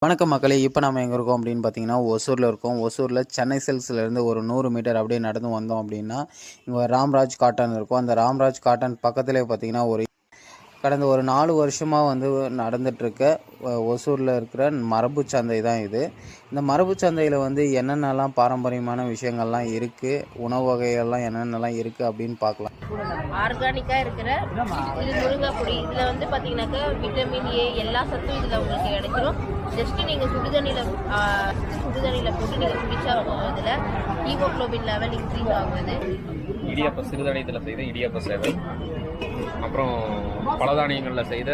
வணக்கம் மக்களே. இப்போ நம்ம எங்கே இருக்கோம் அப்படின்னு பார்த்தீங்கன்னா, ஒசூரில் இருக்கோம். ஒசூரில் சென்னை சில்க்ஸ்லேருந்து ஒரு 100 மீட்டர் அப்படியே நடந்து வந்தோம் அப்படின்னா, இங்கே ராம்ராஜ் காட்டன் இருக்கும். அந்த ராம்ராஜ் காட்டன் பக்கத்துலேயே பார்த்தீங்கன்னா, கடந்த ஒரு 4 வருஷமாக நடந்துகிட்ருக்க ஒசூரில் இருக்கிற மரபு சந்தை தான் இது. இந்த மரபு சந்தையில் என்னென்னலாம் பாரம்பரியமான விஷயங்கள்லாம் இருக்குது, உணவு வகைகள்லாம் என்னென்னலாம் இருக்குது அப்படின்னு பார்க்கலாம். ஆர்கானிக்காக இருக்கிற இது முருங்கைப்பொடி. இதில் பார்த்தீங்கன்னாக்கா விட்டமின் ஏ எல்லா சத்தும் இதில் உங்களுக்கு கிடைச்சிடும். ஜஸ்ட்டு நீங்கள் சுடுதண்ணியில் போட்டு நீங்கள் குடித்தா இதில் ஹீமோக்ளோபின் லெவல் இன்க்ரீஸ் ஆகுது. இடியாப்ப சிறுதானியத்தில் செய்த இடியாப்ப சேவை, அப்புறம் பலதானியங்களில் செய்த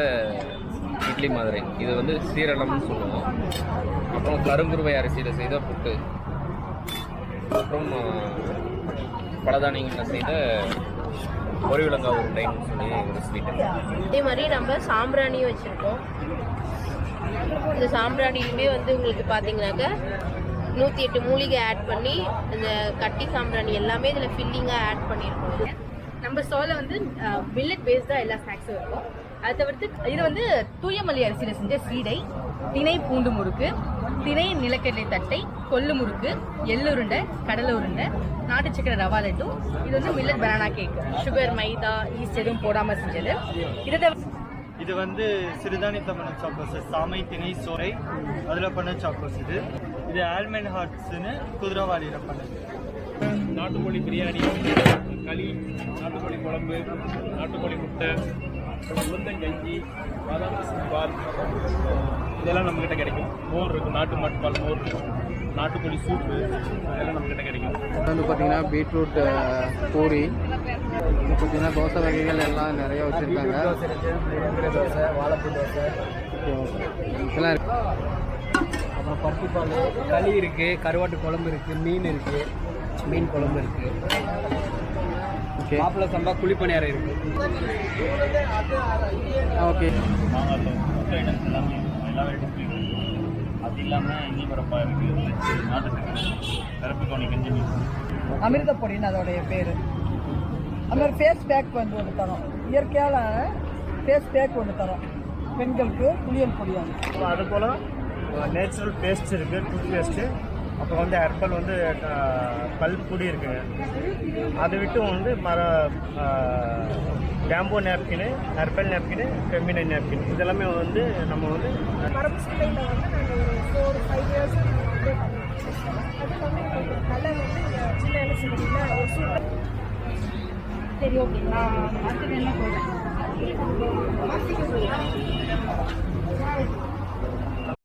இட்லி மாதிரி, இது சீரகம்னு சொல்லுவோம். அப்புறம் கருங்குருவை அரிசியில் செய்த புட்டு, அப்புறம் பலதானியங்களில் செய்த ஒரு விலங்கா உருண்டைன்னு சொல்லி ஒரு ஸ்வீட். அதே மாதிரி நம்ம சாம்பிராணியும் வச்சுருக்கோம். இந்த சாம்பிராணியுமே உங்களுக்கு பார்த்தீங்கன்னாக்கா 108 மூலிகை ஆட் பண்ணி இந்த கட்டி சாம்பிராணி எல்லாமே இதில் ஃபில்லிங்காக ஆட் பண்ணியிருக்கோம். நம்ம ஸ்டாலில் மில்லட் பேஸ்டாக எல்லா ஸ்நாக்ஸும் இருக்கும். அதை தவிர்த்து இது தூயமல்லி அரிசியில் செஞ்ச சீடை, திணை பூண்டு முறுக்கு, திணை நிலக்கடலை தட்டை, கொள்ளு முறுக்கு, எள்ளுருண்டை, கடலை உருண்டை, நாட்டு சக்கரை ரவா லட்டு. இது மில்லட் பனானா கேக், சுகர், மைதா, ஈஸ்ட் எதுவும் போடாமல் செஞ்சது. இது சிறுதானியத்தை பண்ண சாக்கோஸ், சாமை, திணை, சோறை அதில் பண்ண சாக்கோஸ். இது ஆல்மண்ட் ஹார்ட்ஸ்ன்னு குதிரைவாளியில் பண்ணது. நாட்டுக்கோழி பிரியாணி, களி, நாட்டுக்கோழி குழம்பு, நாட்டுக்கோழி முட்டை, உளுந்தங்கஞ்சி, பாதாம் பால், இதெல்லாம் நம்மக்கிட்ட கிடைக்கும். மோர் இருக்குது, நாட்டு மாட்டுப்பால் மோர், நாட்டுக்கோழி சூப்பு, இதெல்லாம் நம்மக்கிட்ட கிடைக்கும். பார்த்தீங்கன்னா பீட்ரூட் பூரி, பார்த்தீங்கன்னா தோசை வகைகள் எல்லாம் நிறைய வச்சுருக்காங்க. தோசை, வாழைப்பூ தோசை இதெல்லாம் இருக்கு. அப்புறம் பருத்திப்பால், களி இருக்குது, கருவாட்டு குழம்பு இருக்குது, மீன் இருக்குது, மீன் குழம்பு இருக்குது, மாப்பிள்ளை சம்பா குழிப்பணியாரம் இருக்குது. ஓகே, எல்லா வெரைட்டிஸ் அது இல்லாமல் இஞ்சி பரப்பாக இருக்குது, நாட்டுக்கு கருப்பு கோணி கஞ்சி மீன். அமிர்தப்பொடின்னு அதோடைய பேர். அந்த ஒரு ஃபேஸ் பேக் ஒன்று தரோம், இயற்கையான ஃபேஸ் பேக் ஒன்று தரோம் பெண்களுக்கு, புளியல் பொடியாக. அதுபோல் நேச்சுரல் பேஸ்ட் இருக்குது, டூத் பேஸ்ட்டு. அப்புறம் ஹெர்பல் பல்புடி இருக்குங்க. அதை விட்டு பேம்போ நேப்கினு, ஹெர்பல் நேப்கினு, ஃபெமினைன் நேப்கின், இதெல்லாமே நம்ம மரபு சந்தையில் நாங்கள் ஒரு 4-5 இயர்ஸ் நல்ல சின்ன வேலை செய்யறீங்களா ஒரு சூப்பர். சரி, ஓகே, நான் அடுத்தது என்ன சொல்கிறேன்.